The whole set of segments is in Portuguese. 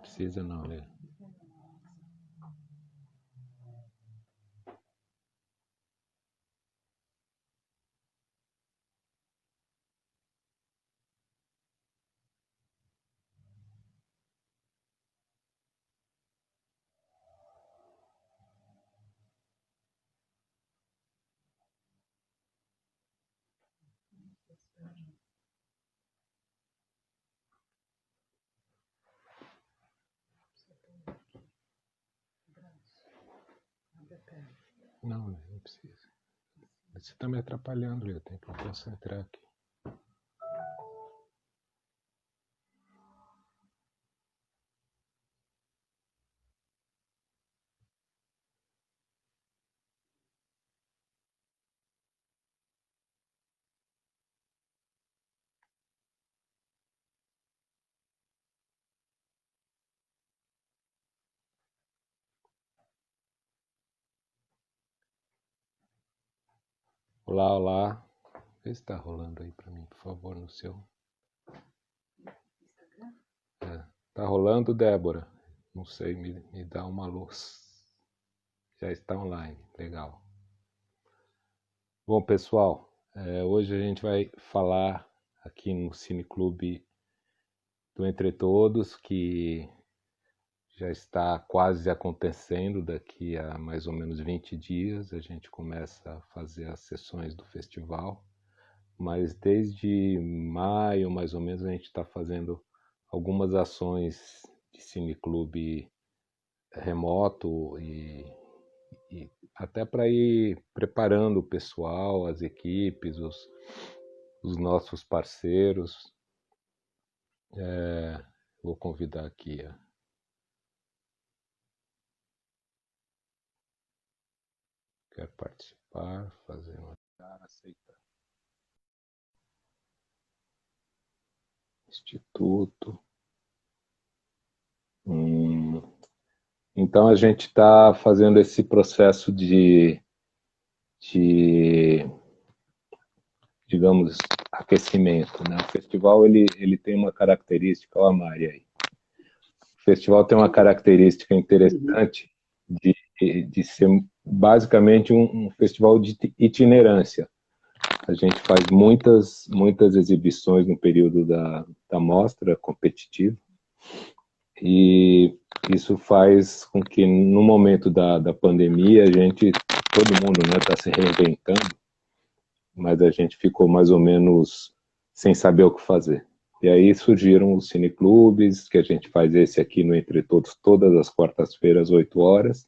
precisa não, Lê. Não, não precisa. Você está me atrapalhando, Lê. Eu tenho que me concentrar aqui. Olá, olá. Vê se está rolando aí para mim, por favor, no seu. Tá rolando, Débora? Não sei, me dá uma luz. Já está online, legal. Bom, pessoal, hoje a gente vai falar aqui no Cineclube do Entre Todos, que já está quase acontecendo. Daqui a mais ou menos 20 dias a gente começa a fazer as sessões do festival, mas desde maio mais ou menos a gente está fazendo algumas ações de cineclube remoto e até para ir preparando o pessoal, as equipes, os nossos parceiros. Vou convidar aqui quer participar, fazer uma aceitar. Instituto. Então a gente está fazendo esse processo de, digamos, aquecimento, né? O festival ele tem uma característica, olha a Mari aí. O festival tem uma característica interessante de ser basicamente um festival de itinerância. A gente faz muitas exibições no período da mostra competitiva, e isso faz com que no momento da pandemia todo mundo está se reinventando, mas a gente ficou mais ou menos sem saber o que fazer. E aí surgiram os cineclubes, que a gente faz esse aqui no Entre Todos, todas as quartas-feiras, 8 horas,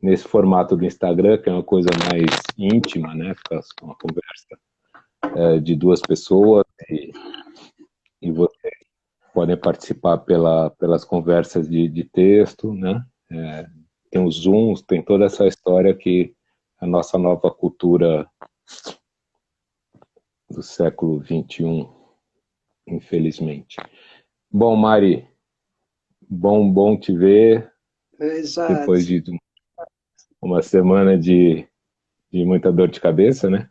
nesse formato do Instagram, que é uma coisa mais íntima, né? Fica uma conversa de duas pessoas, e vocês podem participar pelas conversas de texto, né? Tem os Zooms, tem toda essa história que a nossa nova cultura do século XXI, infelizmente. Bom, Mari, bom te ver. Exato. Depois de uma semana de muita dor de cabeça, né?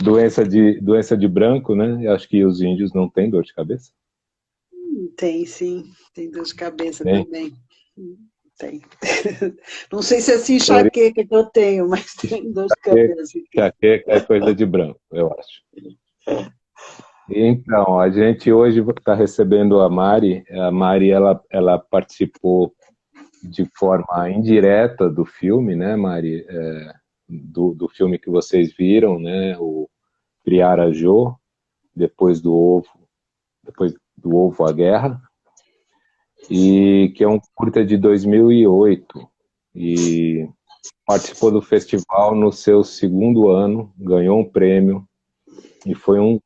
Doença de branco, né? Eu acho que os índios não têm dor de cabeça. Tem, sim. Tem dor de cabeça Tem? também. Tem. Não sei se é essa enxaqueca que eu tenho, mas tem dor de cabeça. Enxaqueca é coisa de branco, eu acho. Então, a gente hoje está recebendo a Mari. A Mari, ela participou de forma indireta do filme, né, Mari? Do filme que vocês viram, né? O Priara Jô, depois do ovo à guerra, e que é um curta de 2008, e participou do festival no seu segundo ano, ganhou um prêmio, e foi um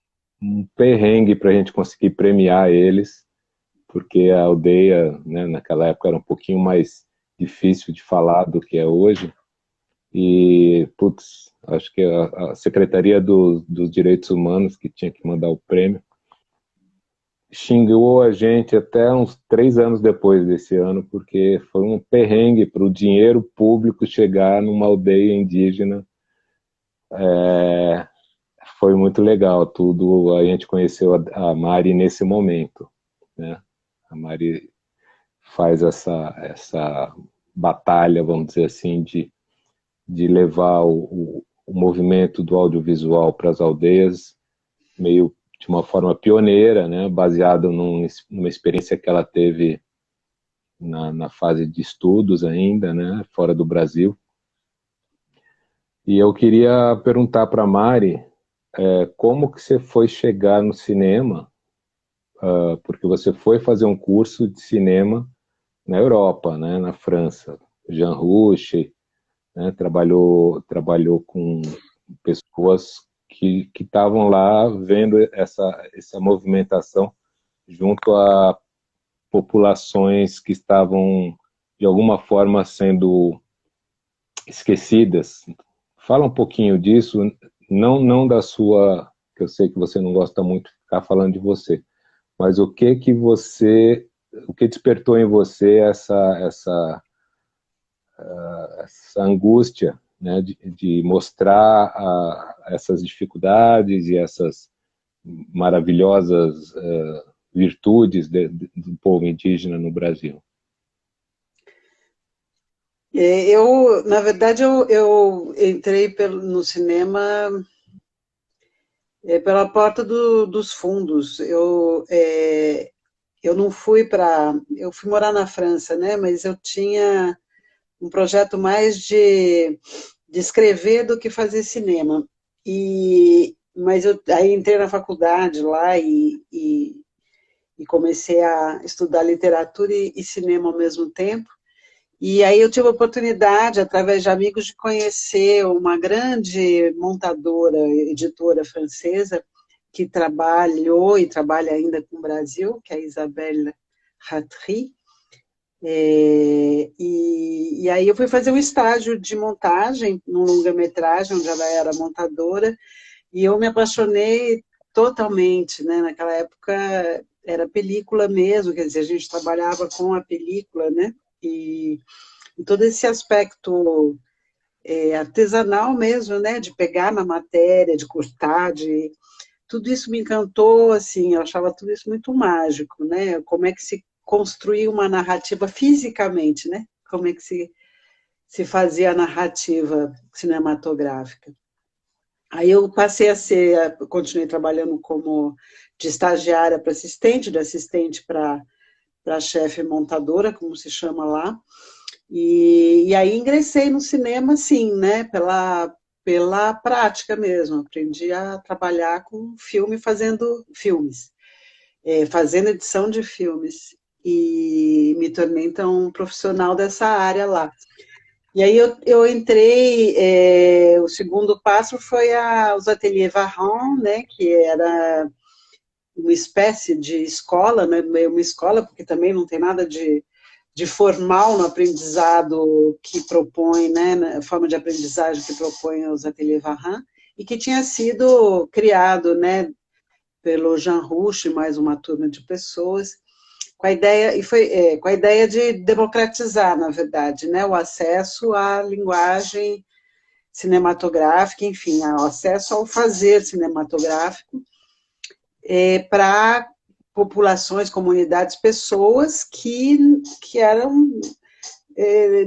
perrengue para a gente conseguir premiar eles, porque a aldeia, né, naquela época era um pouquinho mais difícil de falar do que é hoje, e, putz, acho que a Secretaria dos Direitos Humanos, que tinha que mandar o prêmio, xingou a gente até uns 3 anos depois desse ano, porque foi um perrengue para o dinheiro público chegar numa aldeia indígena. Foi muito legal tudo. A gente conheceu a Mari nesse momento, né? A Mari faz essa batalha, vamos dizer assim, de levar o movimento do audiovisual para as aldeias, meio de uma forma pioneira, né, baseado numa experiência que ela teve na fase de estudos ainda, né, fora do Brasil. E eu queria perguntar para a Mari como que você foi chegar no cinema, porque você foi fazer um curso de cinema na Europa, né, na França. Jean Rouch, né, trabalhou com pessoas que estavam lá vendo essa movimentação junto a populações que estavam, de alguma forma, sendo esquecidas. Fala um pouquinho disso, não da sua, que eu sei que você não gosta muito de ficar falando de você, mas o que despertou em você essa angústia, né, de mostrar essas dificuldades e essas maravilhosas virtudes do povo indígena no Brasil? Na verdade, eu entrei no cinema pela porta dos fundos. Eu não fui eu fui morar na França, né? Mas eu tinha um projeto mais de escrever do que fazer cinema. Mas eu aí entrei na faculdade lá e comecei a estudar literatura e cinema ao mesmo tempo. E aí eu tive a oportunidade, através de amigos, de conhecer uma grande montadora, editora francesa, que trabalhou e trabalha ainda com o Brasil, que é a Isabelle Ratry. E aí eu fui fazer um estágio de montagem, num longa-metragem, onde ela era montadora, e eu me apaixonei totalmente, né? Naquela época era película mesmo, quer dizer, a gente trabalhava com a película, né? E todo esse aspecto artesanal mesmo, né? De pegar na matéria, de cortar, tudo isso me encantou, assim, eu achava tudo isso muito mágico, né? Como é que se construía uma narrativa fisicamente, né? Como é que se fazia a narrativa cinematográfica. Aí eu continuei trabalhando como de estagiária para assistente, de assistente para chefe montadora, como se chama lá, e aí ingressei no cinema, sim, né, pela prática mesmo, aprendi a trabalhar com filme, fazendo filmes, fazendo edição de filmes, e me tornei, então, um profissional dessa área lá. E aí eu entrei, o segundo passo foi os Ateliers Varron, né, que era uma espécie de escola, né, meio uma escola, porque também não tem nada de formal no aprendizado que propõe, né, na forma de aprendizagem que propõe os Ateliers Varron, e que tinha sido criado, né, pelo Jean Rouch e mais uma turma de pessoas, com a ideia, com a ideia de democratizar, na verdade, né, o acesso à linguagem cinematográfica, enfim, o acesso ao fazer cinematográfico para populações, comunidades, pessoas que eram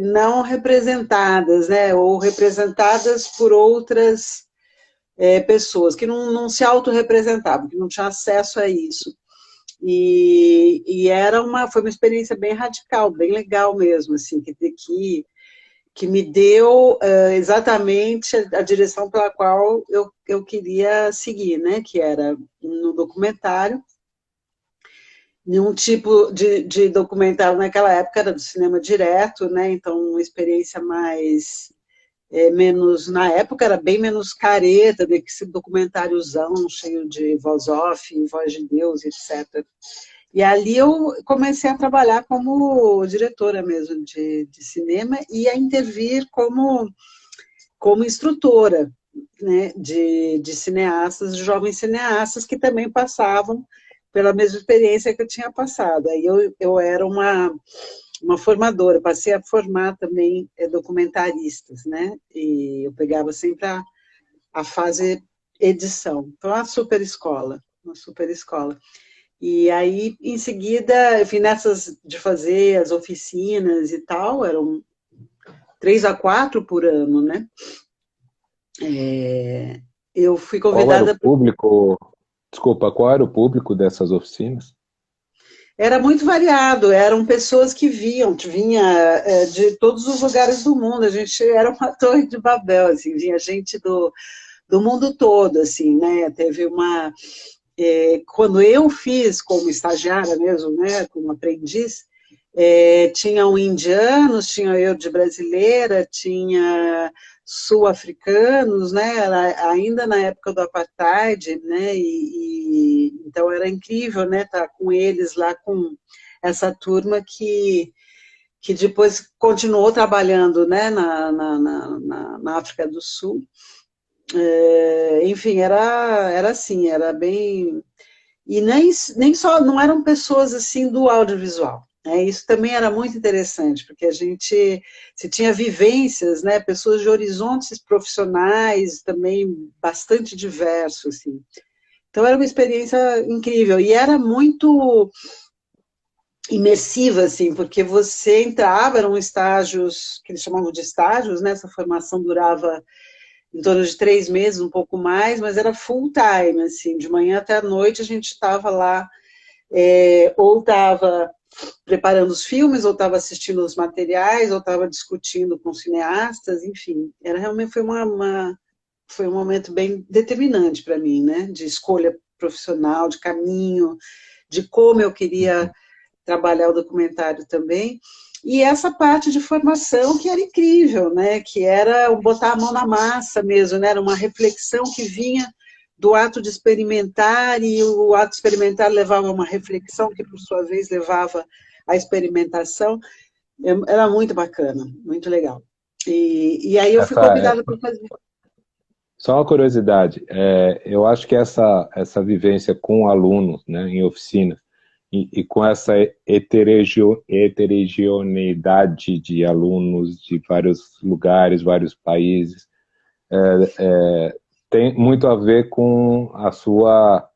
não representadas, né, ou representadas por outras pessoas, que não se autorrepresentavam, que não tinham acesso a isso. E foi uma experiência bem radical, bem legal mesmo, assim, que me deu exatamente a direção pela qual eu queria seguir, né, que era no documentário, um tipo de documentário naquela época era do cinema direto, né, então uma experiência menos, na época era bem menos careta, do que esse documentáriozão cheio de voz off, voz de Deus, etc. E ali eu comecei a trabalhar como diretora mesmo de cinema e a intervir como instrutora, né, de cineastas, de jovens cineastas que também passavam pela mesma experiência que eu tinha passado. Aí eu era uma formadora, passei a formar também documentaristas, né, e eu pegava sempre a fase edição. Então, uma super escola. E aí, em seguida, enfim, nessas de fazer as oficinas e tal, eram 3 a 4 por ano, né? Eu fui Qual era o convidada. público? Desculpa, qual era o público dessas oficinas? Era muito variado, eram pessoas que vinha de todos os lugares do mundo, a gente era uma torre de Babel, assim, vinha gente do mundo todo, assim, né? Teve uma... quando eu fiz como estagiária mesmo, né, como aprendiz, tinham indianos, tinha eu de brasileira, tinha sul-africanos, né, ainda na época do apartheid, né, então era incrível, né, estar com eles lá, com essa turma que depois continuou trabalhando, né, na África do Sul. Enfim, era assim, era bem... E nem só, não eram pessoas assim do audiovisual. Né? Isso também era muito interessante, porque a gente se tinha vivências, né? Pessoas de horizontes profissionais também bastante diversos. Assim. Então era uma experiência incrível. E era muito imersiva, assim, porque você entrava, eram estágios, que eles chamavam de estágios, né? Essa formação durava em torno de 3 meses, um pouco mais, mas era full time, assim, de manhã até à noite a gente estava lá, ou estava preparando os filmes, ou estava assistindo os materiais, ou estava discutindo com cineastas, enfim, realmente foi um momento bem determinante para mim, né, de escolha profissional, de caminho, de como eu queria trabalhar o documentário também, e essa parte de formação que era incrível, né? Que era botar a mão na massa mesmo, né? Era uma reflexão que vinha do ato de experimentar, e o ato de experimentar levava a uma reflexão que, por sua vez, levava à experimentação. Era muito bacana, muito legal. E aí eu fui Essa, convidada para fazer. só uma curiosidade, eu acho que essa vivência com alunos, né, em oficinas, e com essa heterogeneidade de alunos de vários lugares, vários países, tem muito a ver com a sua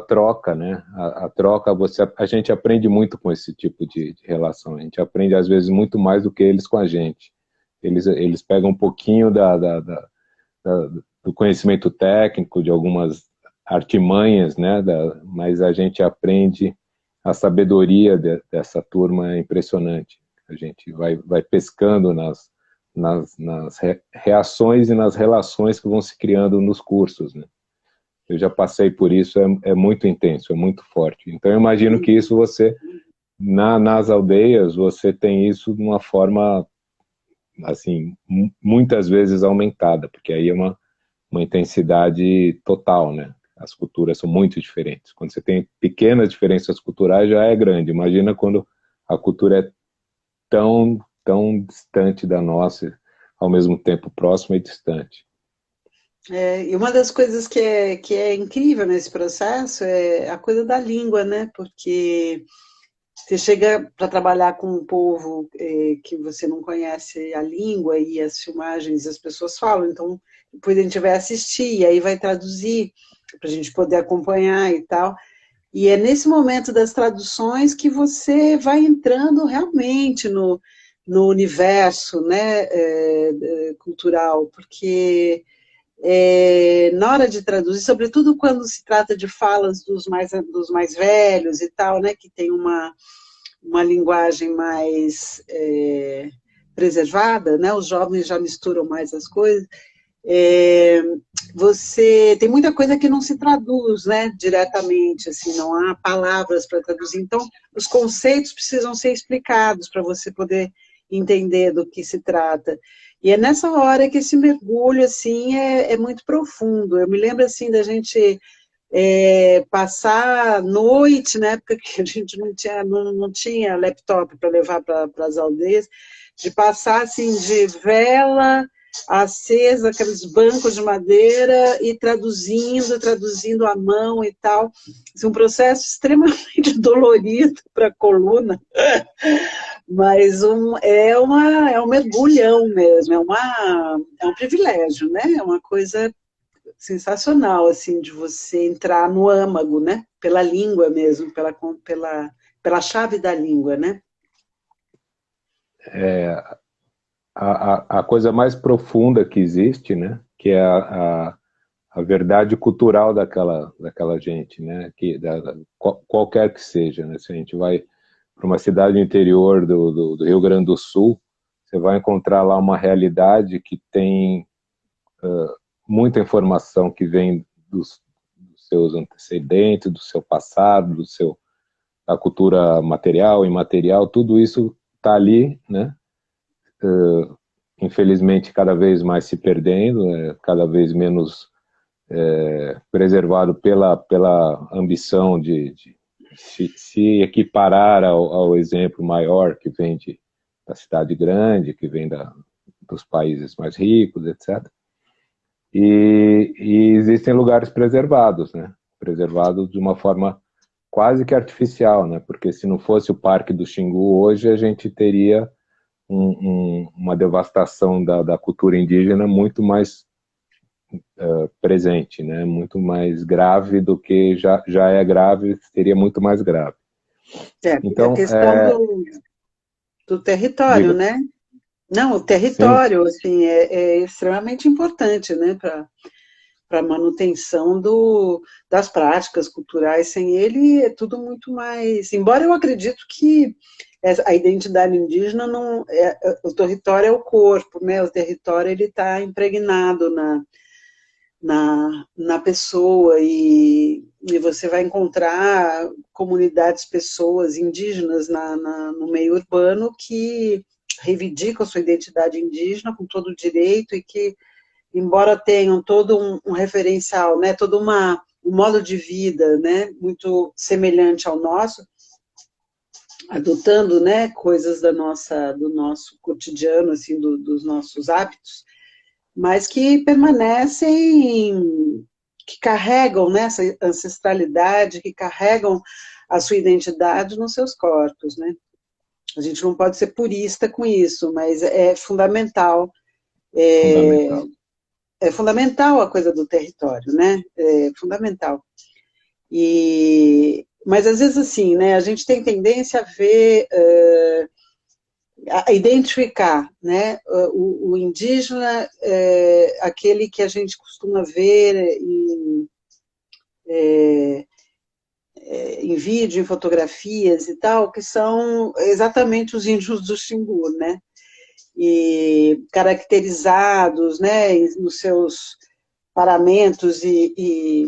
troca, né? A troca, a gente aprende muito com esse tipo de relação. A gente aprende, às vezes, muito mais do que eles com a gente. Eles pegam um pouquinho do conhecimento técnico, de algumas artimanhas, né? Mas a gente aprende a sabedoria dessa turma, é impressionante. A gente vai pescando nas reações e nas relações que vão se criando nos cursos, né? Eu já passei por isso, é muito intenso, é muito forte. Então, eu imagino que isso nas aldeias, você tem isso de uma forma, assim, muitas vezes aumentada, porque aí é uma intensidade total, né? As culturas são muito diferentes. Quando você tem pequenas diferenças culturais, já é grande. Imagina quando a cultura é tão, tão distante da nossa, ao mesmo tempo próxima e distante. E uma das coisas que é incrível nesse processo é a coisa da língua, né? Porque você chega para trabalhar com um povo que você não conhece a língua e as filmagens as pessoas falam, então depois a gente vai assistir e aí vai traduzir para a gente poder acompanhar e tal. E é nesse momento das traduções que você vai entrando realmente no universo, né, cultural, porque na hora de traduzir, sobretudo quando se trata de falas dos mais velhos e tal, né, que tem uma linguagem mais preservada, né, os jovens já misturam mais as coisas, você tem muita coisa que não se traduz, né, diretamente, assim, não há palavras para traduzir, então os conceitos precisam ser explicados para você poder entender do que se trata. E é nessa hora que esse mergulho, assim, é muito profundo. Eu me lembro, assim, da gente passar noite, na época que a gente não tinha laptop para levar para as aldeias, de passar, assim, de vela acesa, aqueles bancos de madeira, e traduzindo à mão e tal. É um processo extremamente dolorido para a coluna, mas é um mergulhão mesmo, é um privilégio, né? É uma coisa sensacional, assim, de você entrar no âmago, né? Pela língua mesmo, pela chave da língua, né? A coisa mais profunda que existe, né? Que é a verdade cultural daquela gente, né? Qualquer que seja, né? Se a gente vai para uma cidade interior do Rio Grande do Sul, você vai encontrar lá uma realidade que tem muita informação que vem dos seus antecedentes, do seu passado, da cultura material, imaterial, tudo isso está ali, né? Infelizmente cada vez mais se perdendo, cada vez menos preservado pela ambição de se equiparar ao exemplo maior que vem da cidade grande, que vem dos países mais ricos, etc. E existem lugares preservados, né? Preservados de uma forma quase que artificial, né? Porque se não fosse o Parque do Xingu hoje, a gente teria uma devastação da cultura indígena muito mais presente, né? Muito mais grave do que já é grave, seria muito mais grave. A questão do território, diga. né? Não, o Sim, território, assim, é extremamente importante, né, para a manutenção das práticas culturais. Sem ele, é tudo muito mais... Embora eu acredito que a identidade indígena não... o território é o corpo, né? O território ele está impregnado na pessoa e você vai encontrar comunidades, pessoas indígenas no meio urbano que reivindicam sua identidade indígena com todo o direito e que, embora tenham todo um referencial, né, todo um modo de vida, né, muito semelhante ao nosso, adotando, né, coisas do nosso cotidiano, assim, dos nossos hábitos, mas que permanecem, que carregam, né, essa ancestralidade, que carregam a sua identidade nos seus corpos, né? A gente não pode ser purista com isso, mas é fundamental. fundamental. É fundamental a coisa do território, né? É fundamental. Mas às vezes assim, né? A gente tem tendência a ver, a identificar, né? O indígena, aquele que a gente costuma ver em vídeo, em fotografias e tal, que são exatamente os índios do Xingu, né? E caracterizados, né, nos seus paramentos e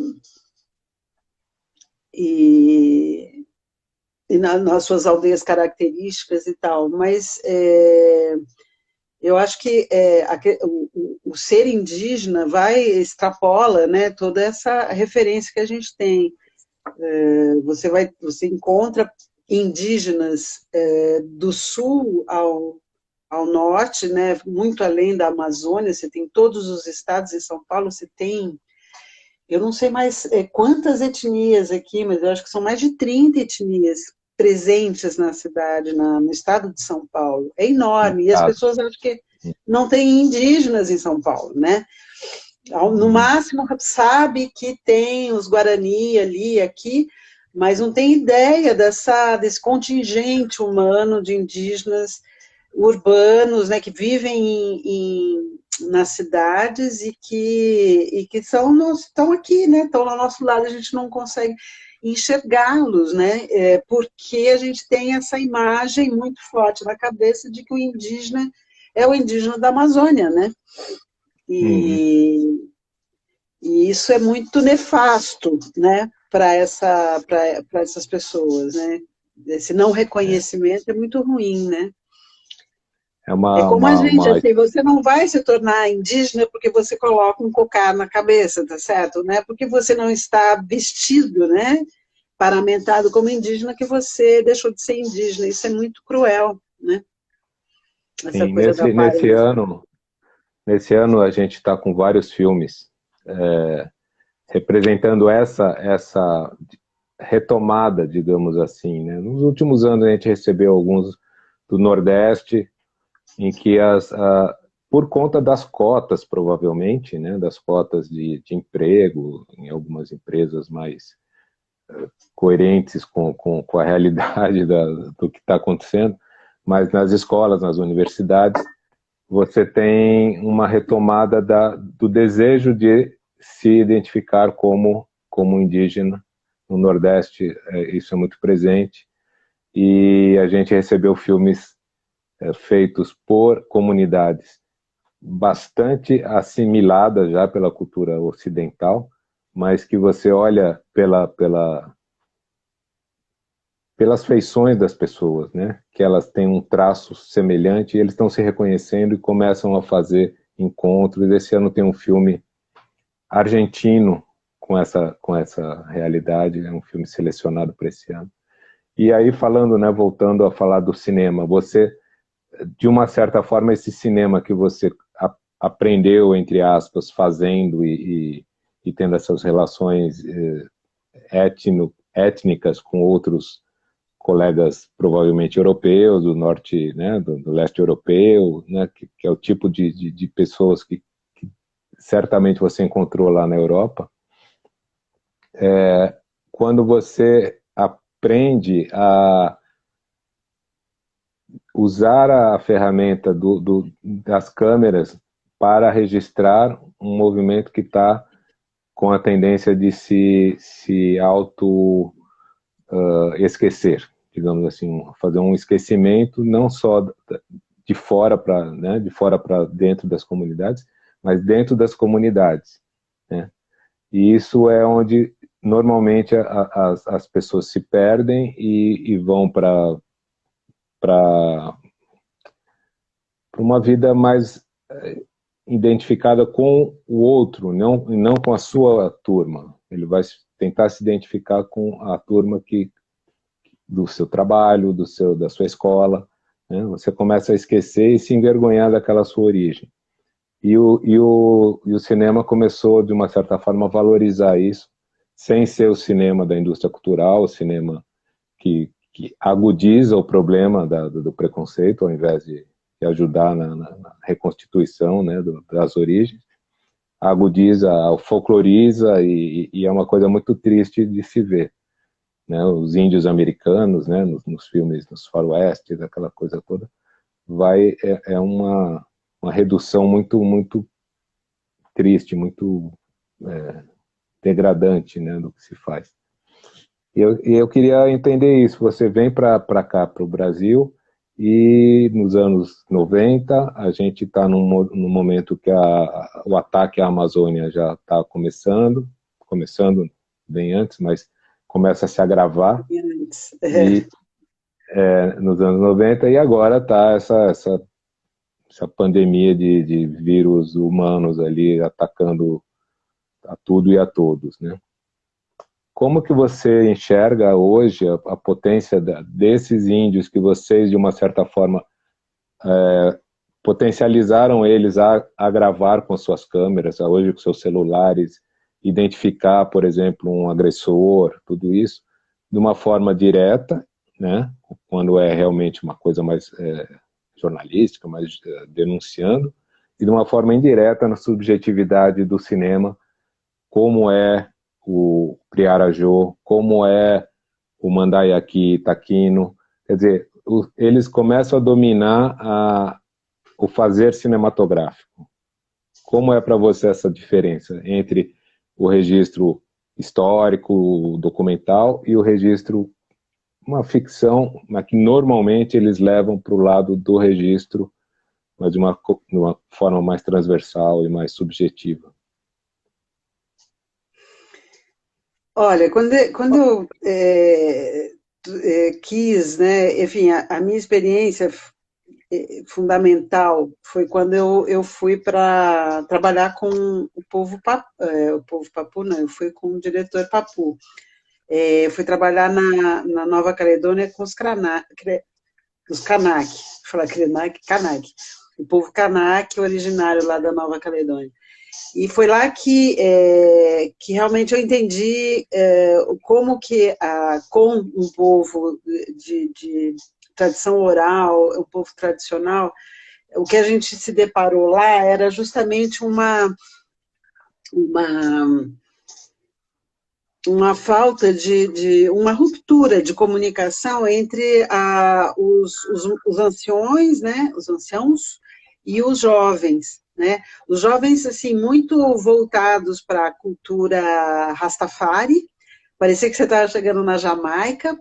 nas suas aldeias características e tal, mas eu acho que o ser indígena extrapola, né, toda essa referência que a gente tem. Você encontra indígenas do sul ao norte, né, muito além da Amazônia, você tem todos os estados, em São Paulo você tem, eu não sei mais quantas etnias aqui, mas eu acho que são mais de 30 etnias presentes na cidade, no estado de São Paulo. É enorme, e as pessoas acham que não tem indígenas em São Paulo, né? No máximo sabe que tem os Guarani ali, aqui, mas não tem ideia desse contingente humano de indígenas urbanos, né, que vivem nas cidades e que estão aqui, né, estão ao nosso lado, a gente não consegue enxergá-los, né, porque a gente tem essa imagem muito forte na cabeça de que o indígena é o indígena da Amazônia, né, e isso é muito nefasto, né, para essas pessoas, né, esse não reconhecimento é muito ruim, né. É Como a gente, assim, você não vai se tornar indígena porque você coloca um cocar na cabeça, tá certo? Não é porque você não está vestido, né, paramentado como indígena que você deixou de ser indígena. Isso é muito cruel, né? Essa Sim, coisa da nesse ano a gente está com vários filmes representando essa retomada, digamos assim, né? Nos últimos anos a gente recebeu alguns do Nordeste, em que por conta das cotas, provavelmente, né, das cotas de emprego, em algumas empresas mais coerentes com a realidade do que está acontecendo, mas nas escolas, nas universidades, você tem uma retomada do desejo de se identificar como indígena. No Nordeste, isso é muito presente, e a gente recebeu filmes feitos por comunidades bastante assimiladas já pela cultura ocidental, mas que você olha pelas feições das pessoas, né? Que elas têm um traço semelhante, e eles estão se reconhecendo e começam a fazer encontros. Esse ano tem um filme argentino com essa realidade, é um filme selecionado para esse ano. E aí, falando, né, voltando a falar do cinema, você, de uma certa forma, esse cinema que você aprendeu, entre aspas, fazendo e tendo essas relações étnicas com outros colegas provavelmente europeus, do norte, né, do leste europeu, né, que é o tipo de pessoas que certamente você encontrou lá na Europa. Quando você aprende a usar a ferramenta das câmeras para registrar um movimento que está com a tendência de se esquecer, digamos assim, fazer um esquecimento não só de fora para, né, de fora para dentro das comunidades, mas dentro das comunidades, né? E isso é onde normalmente as pessoas se perdem e vão para uma vida mais identificada com o outro, não com a sua turma. Ele vai tentar se identificar com a turma do seu trabalho, da sua escola, né? Você começa a esquecer e se envergonhar daquela sua origem. E o cinema começou, de uma certa forma, a valorizar isso, sem ser o cinema da indústria cultural, o cinema que agudiza o problema do preconceito, ao invés de ajudar na reconstituição, né, das origens, agudiza, folcloriza, e é uma coisa muito triste de se ver, né? Os índios americanos, né, nos filmes, nos faroestes, aquela coisa toda, é uma redução muito, muito triste, muito degradante, né, do que se faz. E eu queria entender isso. Você vem para cá, para o Brasil, e nos anos 90 a gente está num momento que o ataque à Amazônia já está começando bem antes, mas começa a se agravar. E nos anos 90, e agora está essa pandemia de vírus humanos ali atacando a tudo e a todos, né? Como que você enxerga hoje a potência desses índios que vocês, de uma certa forma, potencializaram eles a gravar com suas câmeras, hoje com seus celulares, identificar, por exemplo, um agressor, tudo isso, de uma forma direta, né? Quando é realmente uma coisa mais jornalística, mais denunciando, e de uma forma indireta na subjetividade do cinema, como é o Priarajô, como é o Mandaiaqui Taquino. Quer dizer, eles começam a dominar o fazer cinematográfico. Como é para você essa diferença entre o registro histórico, documental, e o registro, uma ficção, mas que normalmente eles levam para o lado do registro, mas de uma forma mais transversal e mais subjetiva? Olha, quando eu quis, né, enfim, a minha experiência fundamental foi quando eu fui para trabalhar com o povo Papu, não, eu fui com o diretor Papu. Eu fui trabalhar na Nova Caledônia com os Kanak, falar Kanak, o povo Kanak originário lá da Nova Caledônia. E foi lá que realmente eu entendi como que com um povo de tradição oral, um povo tradicional, o que a gente se deparou lá era justamente uma falta uma ruptura de comunicação entre os anciões, né, os anciãos e os jovens, né? Os jovens, assim, muito voltados para a cultura Rastafari, parecia que você estava chegando na Jamaica,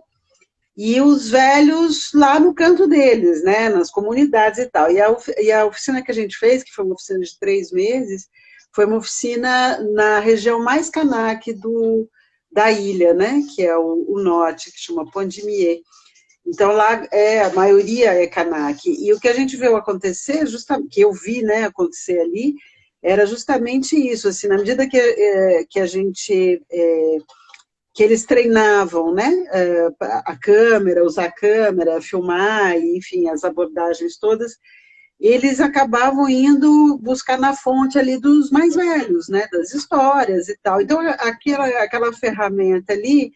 e os velhos lá no canto deles, né, nas comunidades e tal. E a oficina que a gente fez, que foi uma oficina de 3 meses, foi uma oficina na região mais Kanak da ilha, né, que é o norte, que chama Pondimier. Então, lá a maioria é Kanak. E o que a gente viu acontecer, justamente, que eu vi, né, acontecer ali, era justamente isso, assim, na medida que a gente... que eles treinavam, né, usar a câmera, filmar, enfim, as abordagens todas, eles acabavam indo buscar na fonte ali dos mais velhos, né, das histórias e tal. Então, aquela ferramenta ali,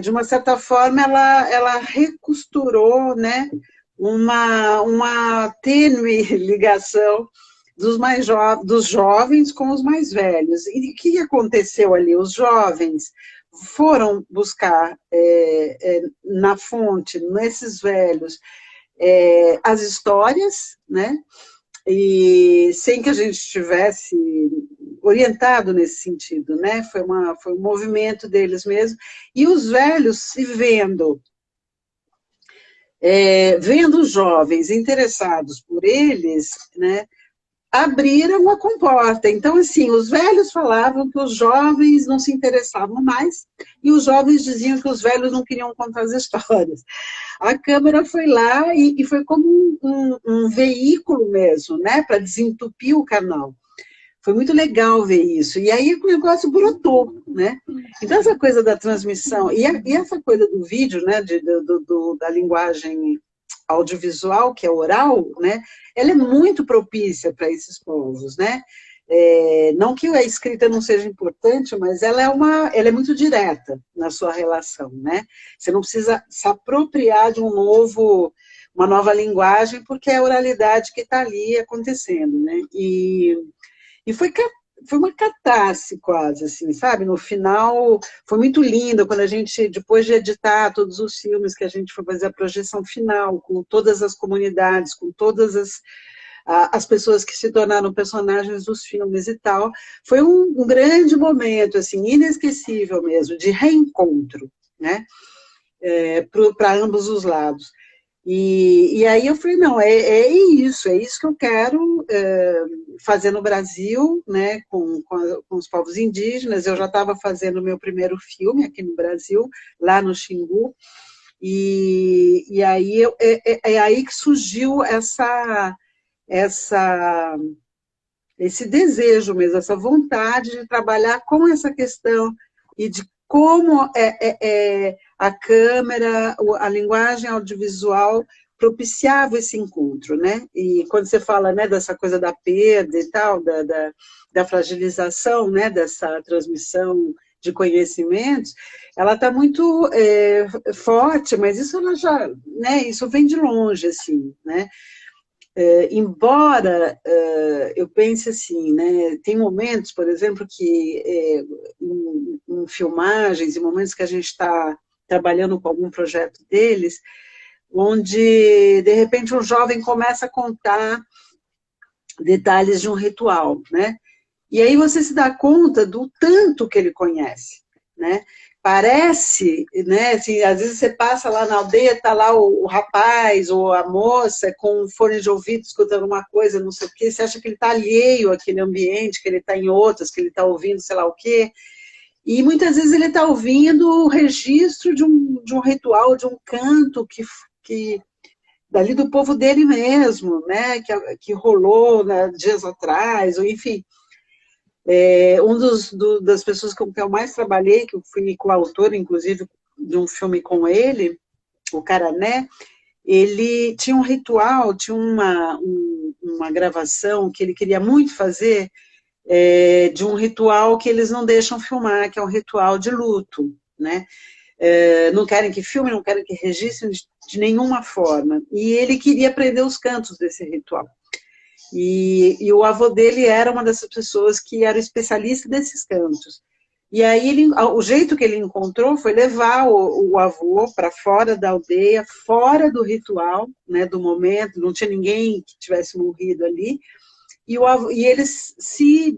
de uma certa forma, ela recosturou, né, uma tênue ligação dos jovens com os mais velhos. E o que aconteceu ali? Os jovens foram buscar na fonte, nesses velhos, as histórias, né? E sem que a gente estivesse orientado nesse sentido, né? Foi um movimento deles mesmo. E os velhos se vendo os jovens interessados por eles, né? Abriram a comporta. Então, assim, os velhos falavam que os jovens não se interessavam mais e os jovens diziam que os velhos não queriam contar as histórias. A Câmara foi lá e foi como um veículo mesmo, né, para desentupir o canal. Foi muito legal ver isso. E aí o negócio brotou, né? Então, essa coisa da transmissão, e essa coisa do vídeo, né, da linguagem audiovisual, que é oral, né, ela é muito propícia para esses povos, né? Não que a escrita não seja importante, mas ela é muito direta na sua relação, né? Você não precisa se apropriar de uma nova linguagem, porque é a oralidade que está ali acontecendo, né? E foi uma catarse quase, assim, sabe? No final, foi muito lindo quando a gente, depois de editar todos os filmes, que a gente foi fazer a projeção final, com todas as comunidades, com todas as pessoas que se tornaram personagens dos filmes e tal. Foi um grande momento, assim, inesquecível mesmo, de reencontro, né? Para ambos os lados. E aí eu falei, não, é isso que eu quero fazer no Brasil, né, com os povos indígenas. Eu já estava fazendo o meu primeiro filme aqui no Brasil, lá no Xingu, e aí é aí que surgiu esse desejo mesmo, essa vontade de trabalhar com essa questão e de como a câmera, a linguagem audiovisual propiciava esse encontro, né? E quando você fala, né, dessa coisa da perda e tal, da fragilização, né, dessa transmissão de conhecimentos, ela está muito forte, mas isso ela já, né, isso vem de longe, assim, né? Embora eu pense assim, né, tem momentos, por exemplo, que em filmagens, em momentos que a gente está trabalhando com algum projeto deles, onde, de repente, um jovem começa a contar detalhes de um ritual, né? E aí você se dá conta do tanto que ele conhece, né? Parece, né, assim, às vezes você passa lá na aldeia, está lá o rapaz ou a moça com um fone de ouvido escutando uma coisa, não sei o quê, você acha que ele está alheio àquele ambiente, que ele está em outras, que ele está ouvindo sei lá o quê, e muitas vezes ele está ouvindo o registro de um ritual, de um canto que dali do povo dele mesmo, né, que rolou, né, dias atrás, ou enfim. Das pessoas com quem eu mais trabalhei, que eu fui coautor, inclusive, de um filme com ele, o Carané, ele tinha um ritual, tinha uma gravação que ele queria muito fazer, de um ritual que eles não deixam filmar, que é um ritual de luto, né? Não querem que filme, não querem que registre, de nenhuma forma. E ele queria aprender os cantos desse ritual. E o avô dele era uma dessas pessoas que era especialista desses cantos. E aí o jeito que ele encontrou foi levar o avô para fora da aldeia, fora do ritual, né, do momento, não tinha ninguém que tivesse morrido ali, e eles se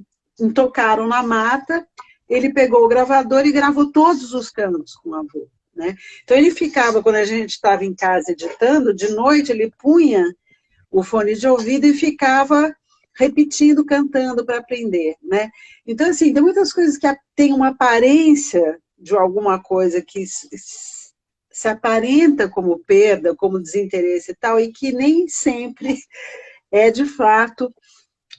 tocaram na mata, ele pegou o gravador e gravou todos os cantos com o avô. Né? Então ele ficava, quando a gente estava em casa editando, de noite ele punha o fone de ouvido e ficava repetindo, cantando para aprender, né? Então, assim, tem muitas coisas que têm uma aparência de alguma coisa que se aparenta como perda, como desinteresse e tal, e que nem sempre é, de fato,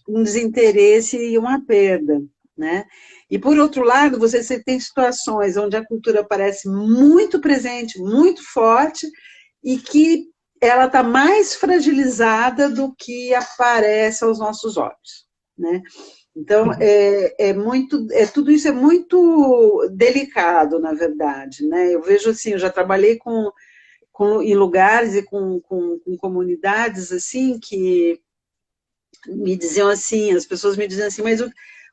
um desinteresse e uma perda, né? E, por outro lado, você tem situações onde a cultura parece muito presente, muito forte, e que ela está mais fragilizada do que aparece aos nossos olhos, né? Então, tudo isso é muito delicado, na verdade, né? Eu vejo assim, eu já trabalhei em lugares e com comunidades assim que me diziam assim, as pessoas me diziam assim, mas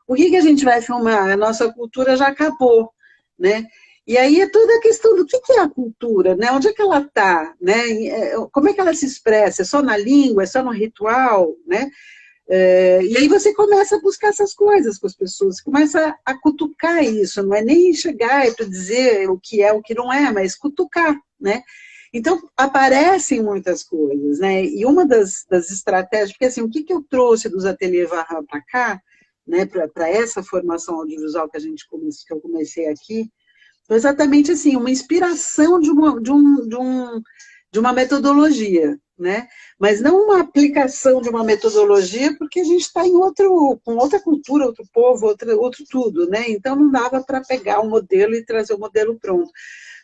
o que a gente vai filmar? A nossa cultura já acabou, né? E aí é toda a questão do que é a cultura, né? Onde é que ela está, né? Como é que ela se expressa? É só na língua? É só no ritual, né? E aí você começa a buscar essas coisas com as pessoas, começa a cutucar isso, não é nem chegar para dizer o que é, o que não é, mas cutucar, né? Então, aparecem muitas coisas, né? E uma das estratégias, porque assim, o que eu trouxe dos ateliês Varra para cá, né, para essa formação audiovisual que eu comecei aqui, foi exatamente assim, uma inspiração de uma metodologia, né? Mas não uma aplicação de uma metodologia, porque a gente está com outra cultura, outro povo, outro tudo, né? Então não dava para pegar um modelo e trazer o modelo pronto.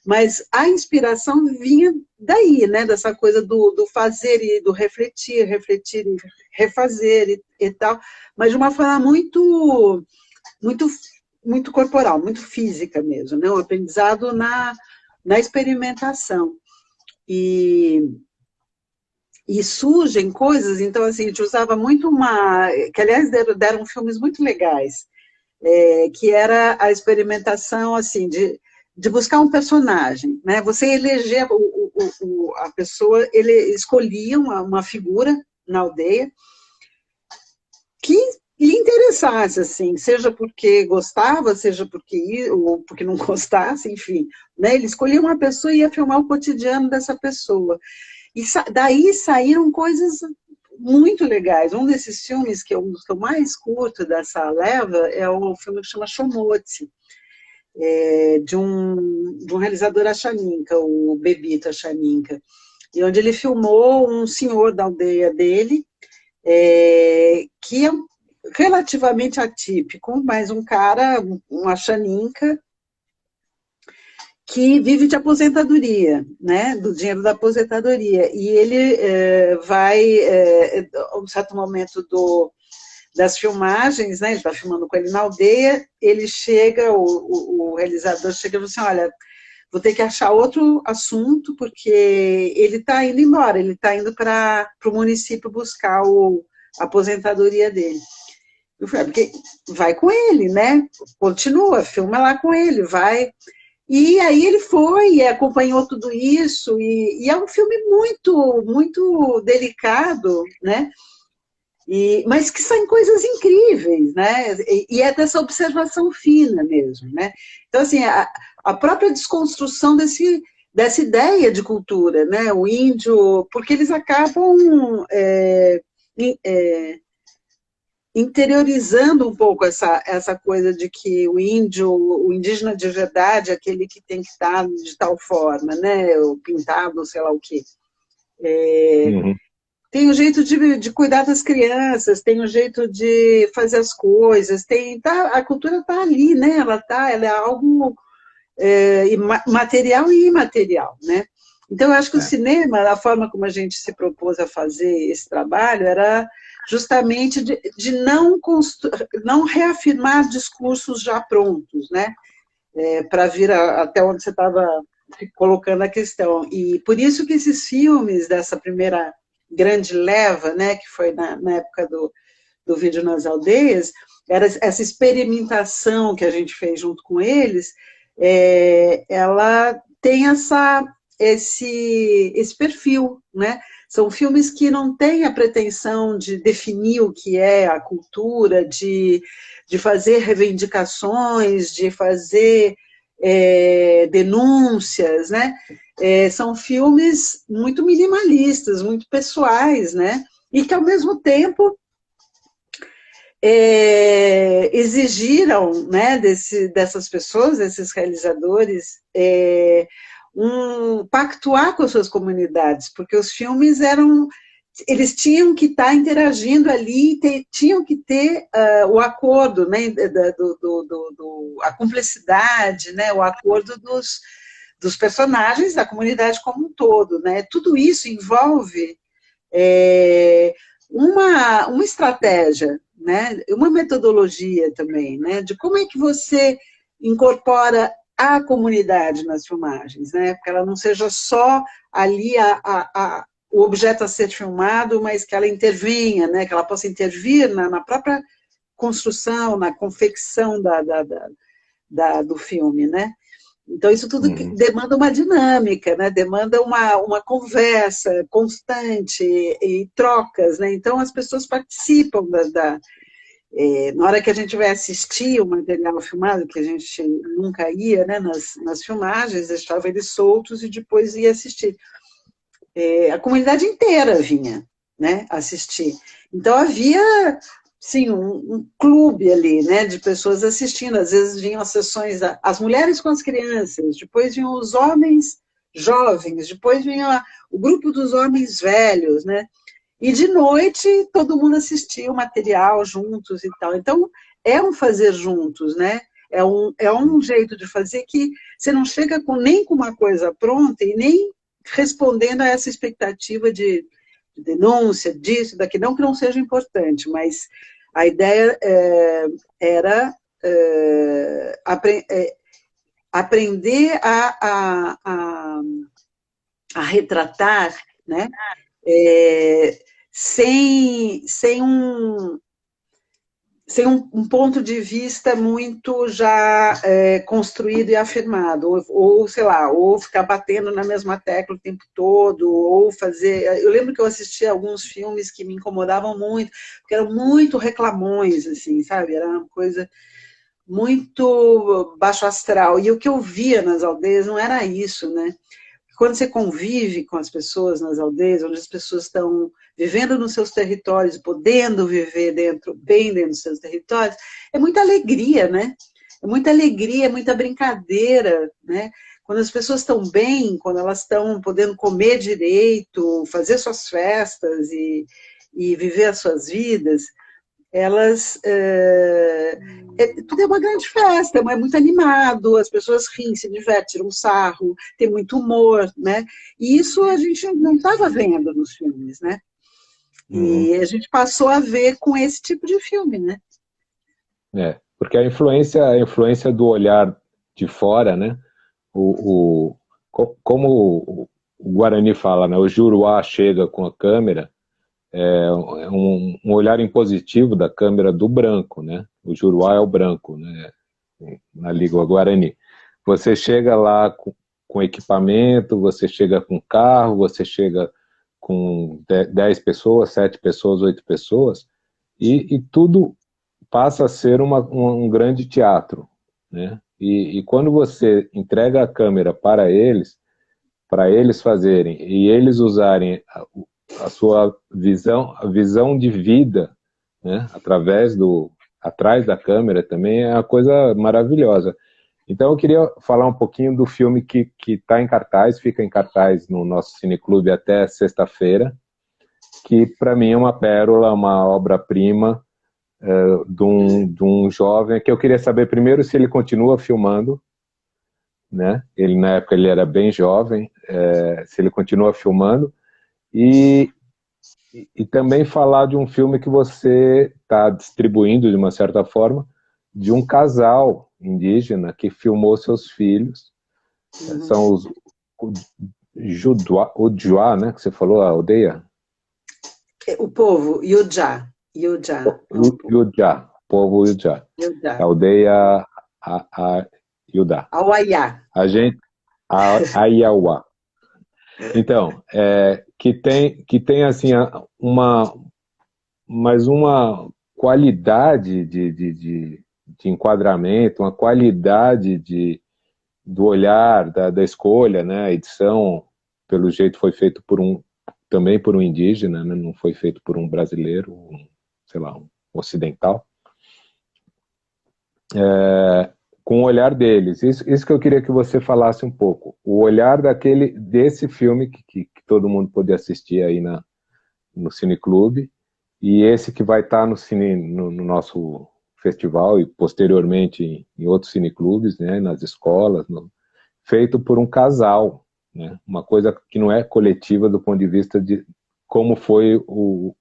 Mas a inspiração vinha daí, né? Dessa coisa do fazer e do refletir e refazer e tal, mas de uma forma muito, muito, muito corporal, muito física mesmo, né? Um aprendizado na experimentação. E surgem coisas, então, assim, a gente usava muito que, aliás, deram filmes muito legais, que era a experimentação, assim, de buscar um personagem, né? Você eleger a pessoa, ele escolhia uma figura na aldeia que lhe interessasse, assim, seja porque gostava, seja ou porque não gostasse, enfim, né? Ele escolhia uma pessoa e ia filmar o cotidiano dessa pessoa. E daí saíram coisas muito legais. Um desses filmes, que é um dos que eu mais curto dessa leva, é o filme que chama Shomotse, de um realizador Achaninka, o Bebito Achaninka, e onde ele filmou um senhor da aldeia dele, que é relativamente atípico, mas um cara, um Achaninka, que vive de aposentadoria, né, do dinheiro da aposentadoria, e ele vai, a um certo momento das filmagens, né, ele está filmando com ele na aldeia, ele chega, o realizador chega e fala assim, olha, vou ter que achar outro assunto, porque ele está indo embora, ele está indo para o município buscar a aposentadoria dele. Eu falei, porque vai com ele, né, continua, filma lá com ele, vai... E aí ele foi e acompanhou tudo isso, e é um filme muito, muito delicado, né? Mas que saem coisas incríveis, né? E é dessa observação fina mesmo, né? Então, assim, a própria desconstrução dessa ideia de cultura, né? O índio, porque eles acabam interiorizando um pouco essa coisa de que o indígena de verdade, é aquele que tem que estar de tal forma, né? O pintado, sei lá o quê. Tem o jeito de cuidar das crianças, tem o jeito de fazer as coisas, a cultura está ali, né? Ela é algo material e imaterial, né? Então, eu acho que o cinema, a forma como a gente se propôs a fazer esse trabalho, era justamente de não reafirmar discursos já prontos, né? Para vir até onde você estava colocando a questão. E por isso que esses filmes dessa primeira grande leva, né, que foi na época do Vídeo nas Aldeias, era essa experimentação que a gente fez junto com eles, ela tem esse perfil, né? São filmes que não têm a pretensão de definir o que é a cultura, de fazer reivindicações, de fazer denúncias, né? São filmes muito minimalistas, muito pessoais, né? E que, ao mesmo tempo, exigiram, né, dessas pessoas, desses realizadores, pactuar com as suas comunidades, porque os filmes eles tinham que estar interagindo ali, tinham que ter o acordo, né, a cumplicidade, né, o acordo dos personagens da comunidade como um todo, né? Tudo isso envolve uma estratégia, né? Uma metodologia também, né? De como é que você incorpora a comunidade nas filmagens, né? Porque ela não seja só ali o objeto a ser filmado, mas que ela intervenha, né? Que ela possa intervir na própria construção, na confecção do filme, né? Então, isso tudo demanda uma dinâmica, né? Demanda uma conversa constante e trocas, né? Então, as pessoas participam na hora que a gente vai assistir o material filmado, que a gente nunca ia, né, nas filmagens, deixava eles soltos e depois ia assistir. A comunidade inteira vinha, né, assistir. Então, havia, sim, um clube ali, né, de pessoas assistindo. Às vezes vinham as sessões, as mulheres com as crianças, depois vinham os homens jovens, depois vinha o grupo dos homens velhos, né? E de noite todo mundo assistia o material juntos e tal. Então, é um fazer juntos, né? É um jeito de fazer que você não chega nem com uma coisa pronta e nem respondendo a essa expectativa de denúncia, disso, daquilo, não que não seja importante, mas a ideia era aprender a retratar, né? Sem um ponto de vista muito já construído e afirmado, ou, sei lá, ou ficar batendo na mesma tecla o tempo todo, ou fazer... Eu lembro que eu assistia alguns filmes que me incomodavam muito, porque eram muito reclamões, assim, sabe? Era uma coisa muito baixo astral. E o que eu via nas aldeias não era isso, né? Quando você convive com as pessoas nas aldeias, onde as pessoas estão vivendo nos seus territórios, podendo viver bem dentro dos seus territórios, é muita alegria, né? É muita alegria, é muita brincadeira, né? Quando as pessoas estão bem, quando elas estão podendo comer direito, fazer suas festas e viver as suas vidas, elas... tudo é uma grande festa, é muito animado, as pessoas riem, se divertem, tiram um sarro, tem muito humor, né? E isso a gente não estava vendo nos filmes, né? E a gente passou a ver com esse tipo de filme, né? Porque a influência do olhar de fora, né? Como o Guarani fala, né? O Juruá chega com a câmera, um olhar impositivo da câmera do branco, né? O Juruá é o branco, né? Na língua Guarani. Você chega lá com equipamento, você chega com carro, você chega com 10 pessoas, 7 pessoas, 8 pessoas, e tudo passa a ser um grande teatro, né? E quando você entrega a câmera para eles fazerem, e eles usarem a sua visão, a visão de vida, né, atrás da câmera também, é uma coisa maravilhosa. Então eu queria falar um pouquinho do filme que está em cartaz, fica em cartaz no nosso cineclube até sexta-feira, que para mim é uma pérola, uma obra-prima de um jovem, que eu queria saber primeiro se ele continua filmando, né? Na época ele era bem jovem, se ele continua filmando, e também falar de um filme que você está distribuindo, de uma certa forma, de um casal indígena que filmou seus filhos São os Ujua, né, que você falou, a aldeia? O povo, Yujá. Yujá. Yujá, povo Yujá. A aldeia Yudá. Auaiá. A gente, Aiauá. Então, que tem assim, mais uma qualidade de enquadramento, uma qualidade do olhar, da escolha, né? A edição, pelo jeito, foi feito também por um indígena, né? Não foi feito por um brasileiro, sei lá, um ocidental. Com o olhar deles. Isso que eu queria que você falasse um pouco. O olhar desse filme que todo mundo pode assistir aí no Cineclube, e esse que vai estar no nosso festival e posteriormente em outros cineclubes, né, nas escolas, feito por um casal, né, uma coisa que não é coletiva do ponto de vista de como foi o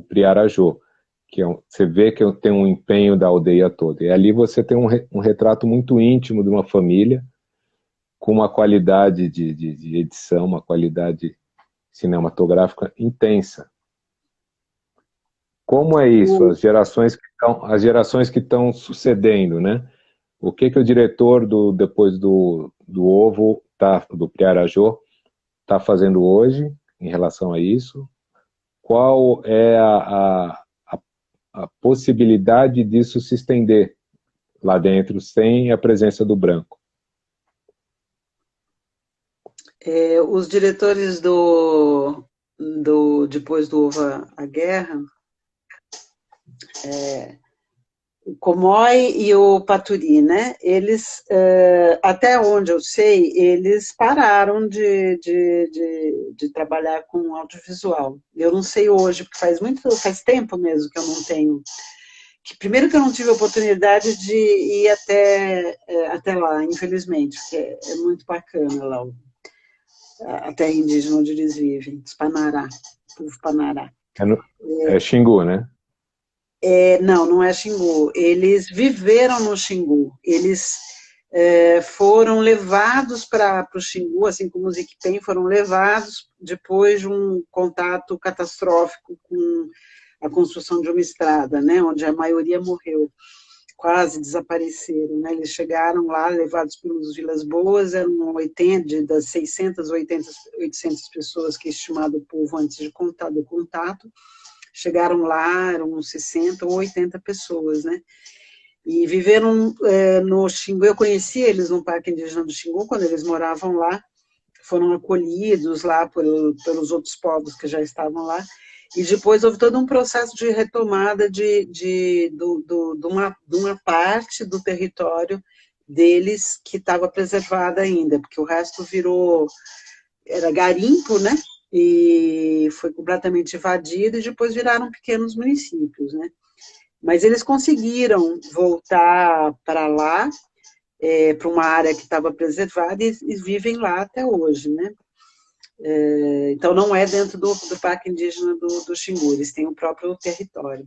Priarajô, que você vê que tem um empenho da aldeia toda. E ali você tem um retrato muito íntimo de uma família, com uma qualidade de edição, uma qualidade cinematográfica intensa. Como é isso? As gerações que estão sucedendo, né? O que o diretor depois do Ovo, do Priarajô, está fazendo hoje em relação a isso? Qual é a possibilidade disso se estender lá dentro sem a presença do branco? Os diretores depois do Ovo a Guerra, o Comoy e o Paturi, né? Eles, até onde eu sei, eles pararam de trabalhar com audiovisual. Eu não sei hoje, porque faz tempo mesmo que eu não tenho. Primeiro que eu não tive a oportunidade de ir até lá, infelizmente, porque é muito bacana lá, a terra indígena onde eles vivem, os Panará, o povo Panará. É Xingu, né? Não é Xingu. Eles viveram no Xingu. Eles foram levados para o Xingu, assim como os Iquipém foram levados depois de um contato catastrófico com a construção de uma estrada, né, onde a maioria morreu, quase desapareceram. Né? Eles chegaram lá, levados pelos Vilas Boas, eram 80, das 600, 800 pessoas que é estimado o povo antes do contato, chegaram lá, eram 60 ou 80 pessoas, né? E viveram no Xingu. Eu conheci eles no Parque Indígena do Xingu, quando eles moravam lá, foram acolhidos lá pelos outros povos que já estavam lá, e depois houve todo um processo de retomada de uma parte do território deles que estava preservada ainda, porque o resto era garimpo, né? E foi completamente invadido, e depois viraram pequenos municípios, né? Mas eles conseguiram voltar para lá, para uma área que estava preservada, e vivem lá até hoje, né? Então, não é dentro do Parque Indígena do Xingu, eles têm o próprio território,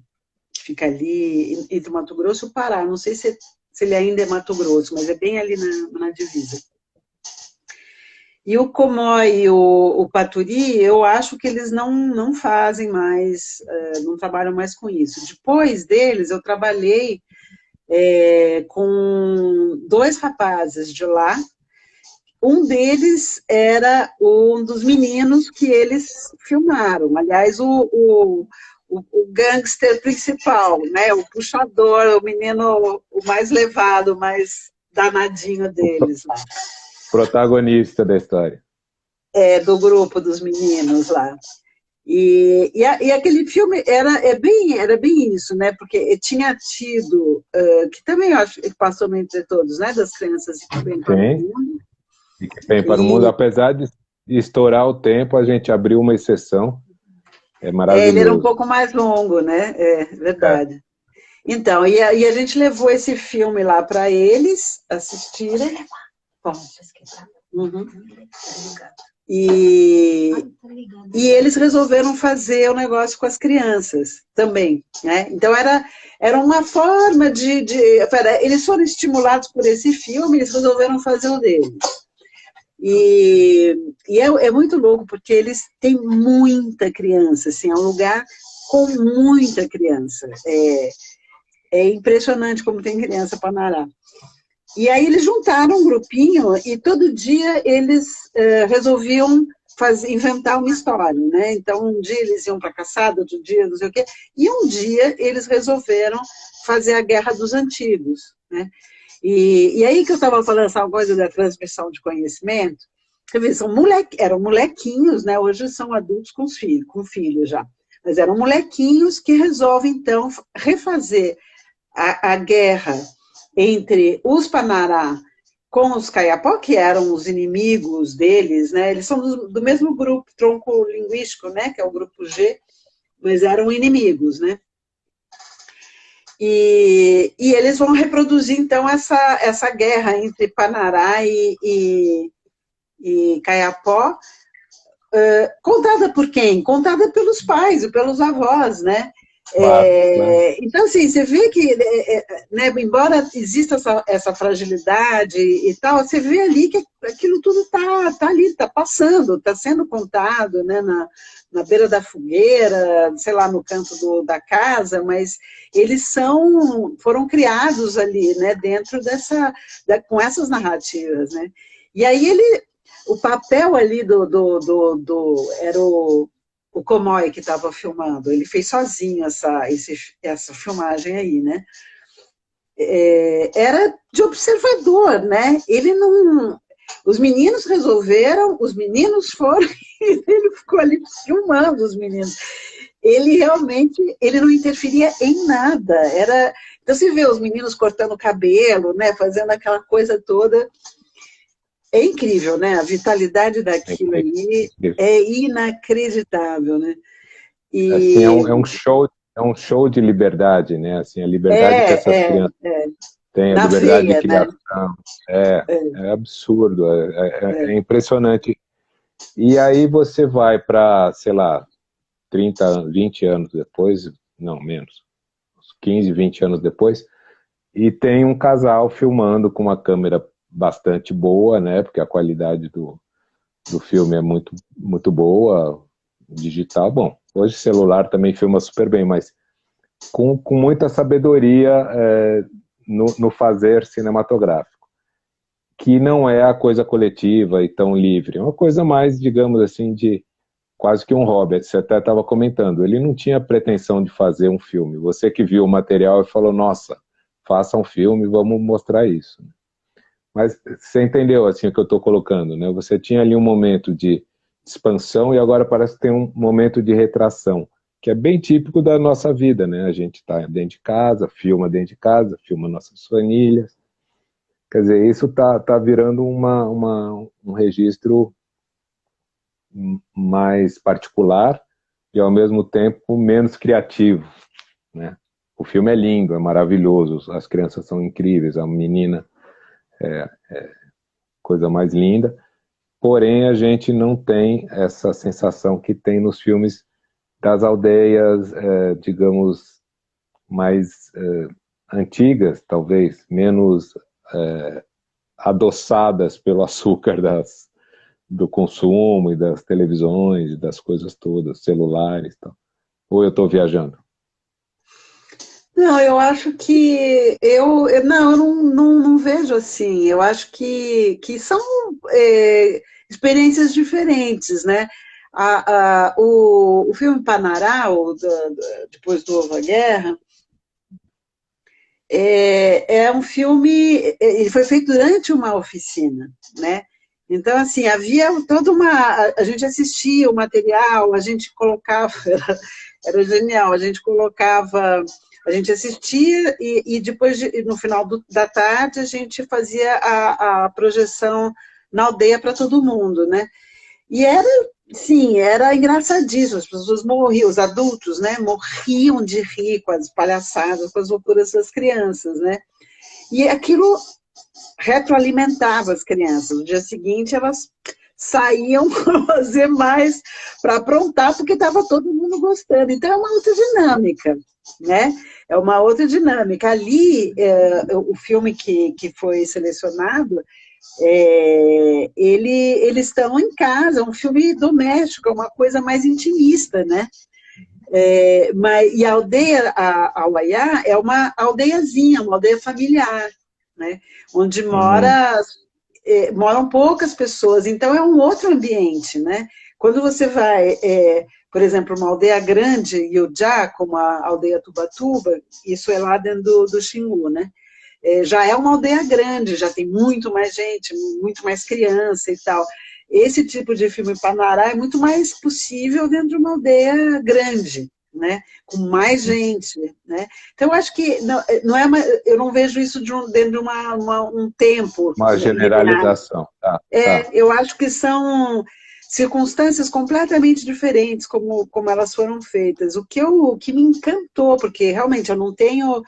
que fica ali entre Mato Grosso e o Pará. Não sei se ele ainda é Mato Grosso, mas é bem ali na divisa. E o Comoy e o Paturi, eu acho que eles não fazem mais, não trabalham mais com isso. Depois deles, eu trabalhei com 2 rapazes de lá. Um deles era um dos meninos que eles filmaram. Aliás, o gangster principal, né? O puxador, o menino o mais levado, o mais danadinho deles lá. Protagonista da história. Do grupo dos meninos lá. E aquele filme era bem isso, né? Porque tinha tido, que também eu acho que passou entre todos, né? Das crianças que vêm para o mundo. E que vem para o mundo, apesar de estourar o tempo, a gente abriu uma exceção. É maravilhoso. Ele era um pouco mais longo, né? É verdade. Então, e a gente levou esse filme lá para eles assistirem. Uhum. E eles resolveram fazer o negócio com as crianças também, né? Então era uma forma eles foram estimulados por esse filme, eles resolveram fazer o deles. E é muito louco, porque eles têm muita criança, assim, é um lugar com muita criança. É impressionante como tem criança para Panará. E aí eles juntaram um grupinho e todo dia eles resolviam inventar uma história, né? Então, um dia eles iam para a caçada, outro dia não sei o quê, e um dia eles resolveram fazer a Guerra dos Antigos, né? E aí que eu estava falando essa coisa da transmissão de conhecimento, quer ver, eram molequinhos, né? Hoje são adultos com filhos já, mas eram molequinhos que resolvem, então, refazer a guerra entre os Panará com os Kayapó, que eram os inimigos deles, né? Eles são do mesmo grupo, tronco linguístico, né? Que é o grupo G, mas eram inimigos, né? E eles vão reproduzir, então, essa guerra entre Panará e Kayapó, contada por quem? Contada pelos pais e pelos avós, né? Claro, Então, assim, você vê que, né, embora exista essa fragilidade e tal, você vê ali que aquilo tudo está ali, está passando, está sendo contado, né, na beira da fogueira, sei lá, no canto da casa, mas eles foram criados ali, né, dentro com essas narrativas, né? E aí o papel ali era o Comoy que estava filmando, ele fez sozinho essa filmagem aí, né? Era de observador, né? Ele não... Os meninos resolveram, os meninos foram, e ele ficou ali filmando os meninos. Ele realmente, ele não interferia em nada. Então você vê os meninos cortando o cabelo, né? Fazendo aquela coisa toda. É incrível, né? A vitalidade daquilo ali é inacreditável, né? Assim, é um show de liberdade, né? Assim, a liberdade que essas crianças têm, a liberdade de criação. Né? É absurdo, é impressionante. E aí você vai para, sei lá, 30, 20 anos depois, não, menos, uns 15, 20 anos depois, e tem um casal filmando com uma câmera bastante boa, né? Porque a qualidade do filme é muito, muito boa, digital. Bom, hoje celular também filma super bem, mas com muita sabedoria no fazer cinematográfico, que não é a coisa coletiva e tão livre, é uma coisa mais, digamos assim, de quase que um hobby. Você até estava comentando, ele não tinha pretensão de fazer um filme. Você que viu o material e falou, nossa, faça um filme, vamos mostrar isso. Mas você entendeu assim o que eu estou colocando, né? Você tinha ali um momento de expansão e agora parece que tem um momento de retração, que é bem típico da nossa vida, né? A gente está dentro de casa, filma nossas famílias. Quer dizer, isso tá virando um registro mais particular e ao mesmo tempo menos criativo, né? O filme é lindo, é maravilhoso, as crianças são incríveis, a menina coisa mais linda, porém a gente não tem essa sensação que tem nos filmes das aldeias, digamos, mais antigas, talvez, menos adoçadas pelo açúcar do consumo e das televisões e das coisas todas, celulares e tal. Ou eu estou viajando? Não, eu acho que eu não vejo assim. Eu acho que são experiências diferentes, né? O filme Panará, depois do Nova Guerra, é um filme. Ele foi feito durante uma oficina, né? Então, assim, havia toda uma. A gente assistia o material, a gente colocava. Era genial, a gente colocava. A gente assistia e depois, no final da tarde, a gente fazia a projeção na aldeia para todo mundo, né? E era engraçadíssimo, as pessoas morriam, os adultos, né, morriam de rir com as palhaçadas, com as loucuras das crianças, né? E aquilo retroalimentava as crianças. No dia seguinte, elas saíam para fazer mais, para aprontar, porque estava todo mundo gostando. Então, é uma outra dinâmica, né? É uma outra dinâmica. Ali, o filme que foi selecionado eles estão em casa, é um filme doméstico, é uma coisa mais intimista, né? E a aldeia, a Uaiá, é uma aldeiazinha, uma aldeia familiar, né? Onde moram poucas pessoas, então é um outro ambiente, né? Quando você vai, por exemplo, uma aldeia grande, Iujá, como a aldeia Tubatuba, isso é lá dentro do Xingu, né? Já é uma aldeia grande, já tem muito mais gente, muito mais criança e tal. Esse tipo de filme Panará é muito mais possível dentro de uma aldeia grande, né? Com mais gente, né? Então, eu acho que não é eu não vejo isso dentro de um tempo Uma linear. generalização. Tá. Eu acho que são circunstâncias completamente diferentes como elas foram feitas. O que me encantou, porque realmente eu não tenho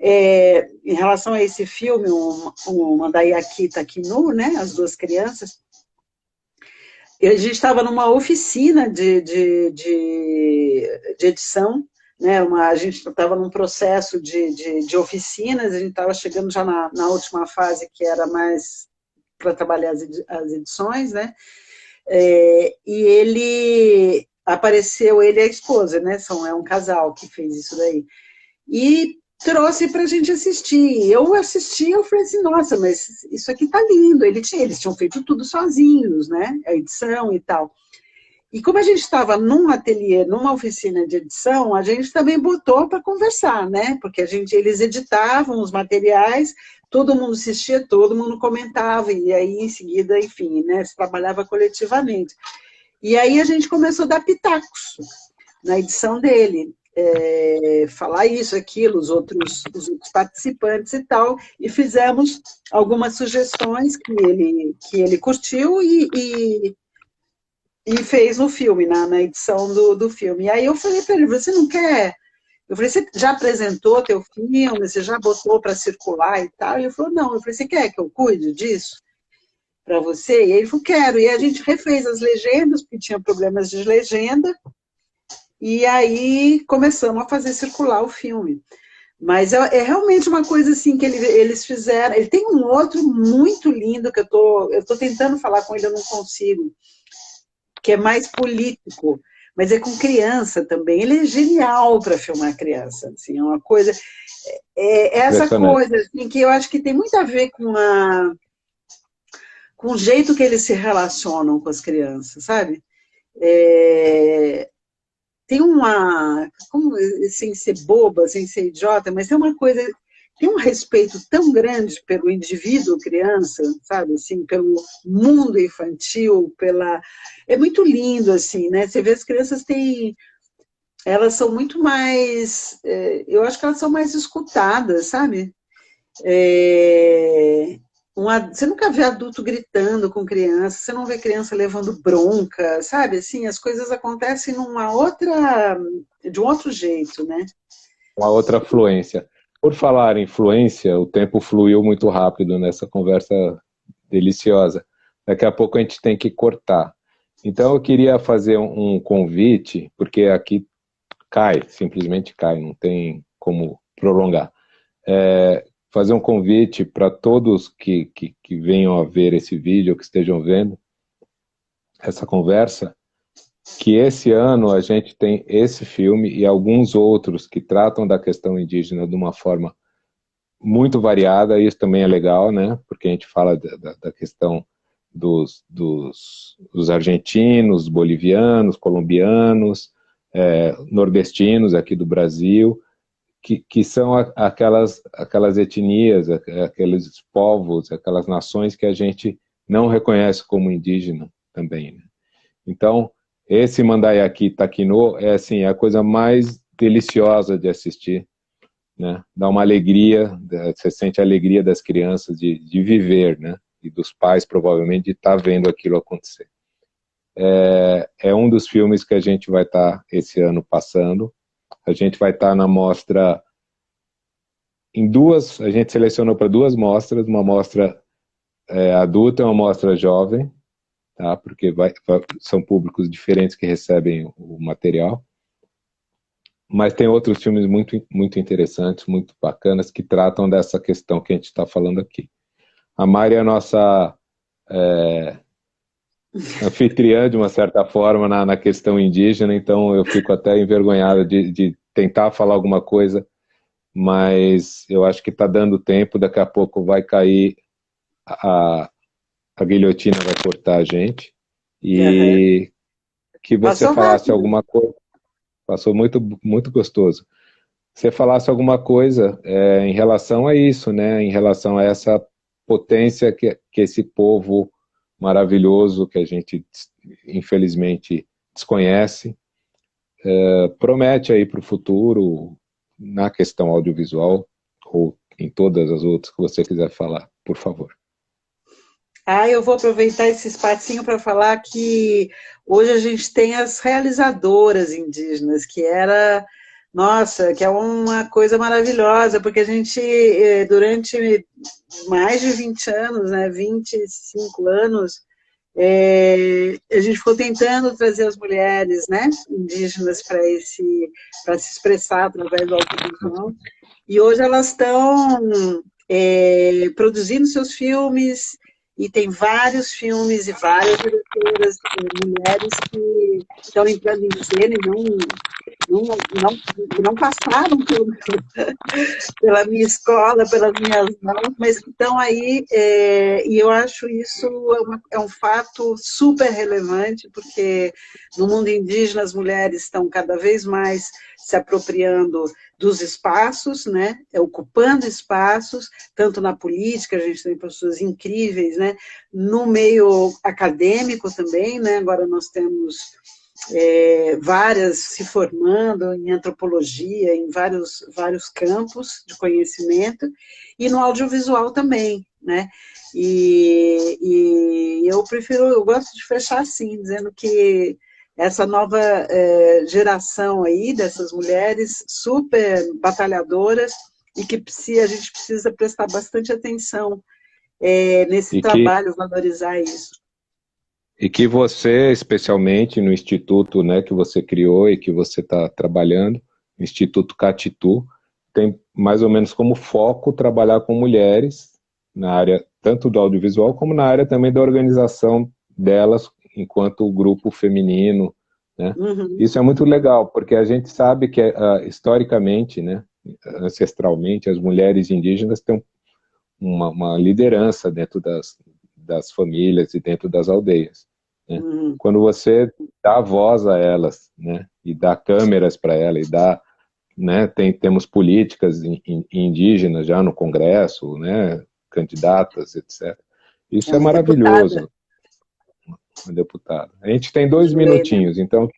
em relação a esse filme, o Mandaiaki Takinu, né, as duas crianças, a gente estava numa oficina de edição, né, a gente estava num processo de oficinas, a gente estava chegando já na última fase, que era mais para trabalhar as edições, né, e ele apareceu, ele e a esposa, né, é um casal que fez isso daí, e trouxe para a gente assistir. Eu assisti, eu falei assim, nossa, mas isso aqui tá lindo. Eles tinham feito tudo sozinhos, né? A edição e tal. E como a gente estava num ateliê, numa oficina de edição, a gente também botou para conversar, né? Porque eles editavam os materiais, todo mundo assistia, todo mundo comentava, e aí em seguida, enfim, né? Se trabalhava coletivamente. E aí a gente começou a dar pitacos na edição dele. Falar isso, aquilo, os outros participantes e tal, e fizemos algumas sugestões que ele curtiu e fez no filme, na edição do filme. E aí eu falei para ele, você não quer... Eu falei, você já apresentou teu filme, você já botou para circular e tal? E ele falou, não. Eu falei, você quer que eu cuide disso para você? E ele falou, quero. E a gente refez as legendas, porque tinha problemas de legenda, e aí começamos a fazer circular o filme. Mas é realmente uma coisa assim que eles fizeram. Ele tem um outro muito lindo que eu tô tentando falar com ele, eu não consigo, que é mais político, mas é com criança também. Ele é genial para filmar criança. Assim, é uma coisa. Essa coisa assim, que eu acho que tem muito a ver com o jeito que eles se relacionam com as crianças, sabe? Tem como, sem ser boba, sem ser idiota, mas tem uma coisa, tem um respeito tão grande pelo indivíduo criança, sabe, assim, pelo mundo infantil, é muito lindo, assim, né, você vê as crianças elas são muito mais, eu acho que elas são mais escutadas, sabe, você nunca vê adulto gritando com criança, você não vê criança levando bronca, sabe? Assim, as coisas acontecem de um outro jeito, né? Uma outra fluência. Por falar em fluência, o tempo fluiu muito rápido nessa conversa deliciosa. Daqui a pouco a gente tem que cortar. Então eu queria fazer um convite, porque aqui simplesmente cai, não tem como prolongar. Fazer um convite para todos que venham a ver esse vídeo, que estejam vendo essa conversa, que esse ano a gente tem esse filme e alguns outros que tratam da questão indígena de uma forma muito variada. Isso também é legal, né? Porque a gente fala da questão dos argentinos, bolivianos, colombianos, nordestinos aqui do Brasil, que são aquelas etnias, aqueles povos, aquelas nações que a gente não reconhece como indígena também, né? Então, esse Mandaiaki Takino é assim, a coisa mais deliciosa de assistir, né? Dá uma alegria, você sente a alegria das crianças de viver, né? E dos pais, provavelmente, de estar vendo aquilo acontecer. É um dos filmes que a gente vai estar esse ano passando. A gente vai estar na mostra a gente selecionou para duas mostras, uma mostra adulta e uma mostra jovem, tá? Porque são públicos diferentes que recebem o material. Mas tem outros filmes muito, muito interessantes, muito bacanas, que tratam dessa questão que a gente está falando aqui. A Mari é a nossa anfitriã, de uma certa forma, na questão indígena, então eu fico até envergonhado de tentar falar alguma coisa, mas eu acho que está dando tempo, daqui a pouco vai cair, a guilhotina vai cortar a gente, Uhum. e que você Passou falasse rápido. alguma coisa, passou muito, muito gostoso. Você falasse alguma coisa em relação a isso, né? Em relação a essa potência que esse povo maravilhoso, que a gente infelizmente desconhece, promete aí para o futuro, na questão audiovisual, ou em todas as outras que você quiser falar, por favor. Eu vou aproveitar esse espacinho para falar que hoje a gente tem as realizadoras indígenas, que era, nossa, que é uma coisa maravilhosa, porque a gente, durante mais de 20 anos, né, 25 anos, a gente ficou tentando trazer as mulheres, né, indígenas para se expressar através do audiovisual, e hoje elas estão produzindo seus filmes, e tem vários filmes e várias diretoras, mulheres que estão entrando em cena e não passaram pela minha escola, pelas minhas mãos, mas que estão aí, e eu acho isso um fato super relevante, porque no mundo indígena as mulheres estão cada vez mais se apropriando dos espaços, né, ocupando espaços, tanto na política, a gente tem pessoas incríveis, né, no meio acadêmico também, né, agora nós temos várias se formando em antropologia, em vários campos de conhecimento, e no audiovisual também, né? E eu gosto de fechar assim, dizendo que essa nova geração aí, dessas mulheres super batalhadoras, e que a gente precisa prestar bastante atenção nesse E que, trabalho, valorizar isso. e que você, especialmente no instituto, né, que você criou e que você está trabalhando, Instituto Catitu, tem mais ou menos como foco trabalhar com mulheres na área tanto do audiovisual como na área também da organização delas enquanto grupo feminino, né? Uhum. Isso é muito legal, porque a gente sabe que historicamente, né, ancestralmente, as mulheres indígenas têm uma liderança dentro das famílias e dentro das aldeias, né? Uhum. Quando você dá voz a elas, né, e dá câmeras para elas, e dá, né, temos políticas indígenas já no Congresso, né, candidatas, etc. É Isso é uma deputada, maravilhoso, deputado. A gente tem 2 Joelha. minutinhos, então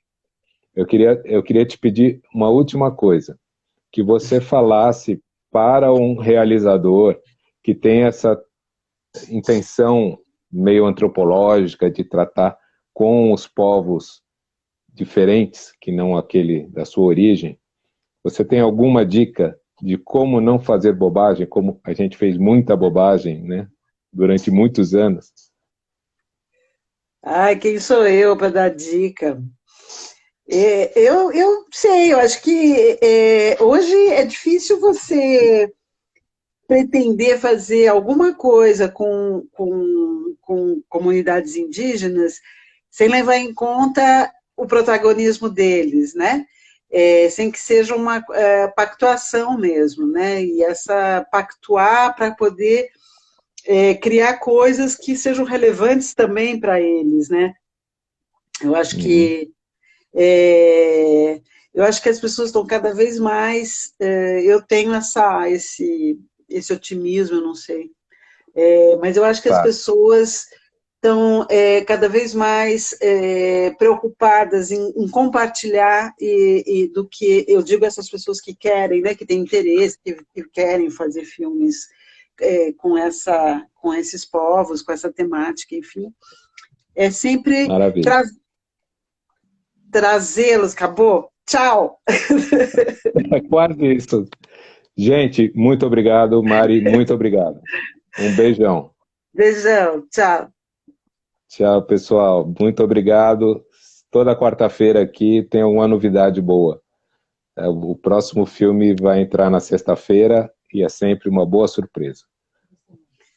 eu queria te pedir uma última coisa, que você falasse para um realizador que tem essa intenção meio antropológica de tratar com os povos diferentes, que não aquele da sua origem, você tem alguma dica de como não fazer bobagem, como a gente fez muita bobagem, né, durante muitos anos? Ai, quem sou eu para dar dica? Eu sei, eu acho que hoje é difícil você pretender fazer alguma coisa com comunidades indígenas sem levar em conta o protagonismo deles, né? Sem que seja uma pactuação mesmo, né? E essa pactuar para poder criar coisas que sejam relevantes também para eles, né? Eu acho Uhum. que é, eu acho que as pessoas estão cada vez mais. Eu tenho esse otimismo, eu não sei, mas eu acho que as Tá, pessoas estão cada vez mais preocupadas em compartilhar do que eu digo essas pessoas que querem, né, que têm interesse, que querem fazer filmes com esses povos, com essa temática, enfim, é sempre maravilha. trazê-los. Acabou? Tchau! É quase isso. Gente, muito obrigado, Mari, muito obrigado. Um beijão. Beijão, tchau. Tchau, pessoal. Muito obrigado. Toda quarta-feira aqui tem alguma novidade boa. O próximo filme vai entrar na sexta-feira e é sempre uma boa surpresa.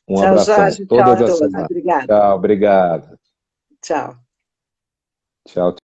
Um Tchau, abração. Jorge. Tchau a Todas as todos. semanas. Obrigada. Tchau, obrigado. Tchau. Tchau.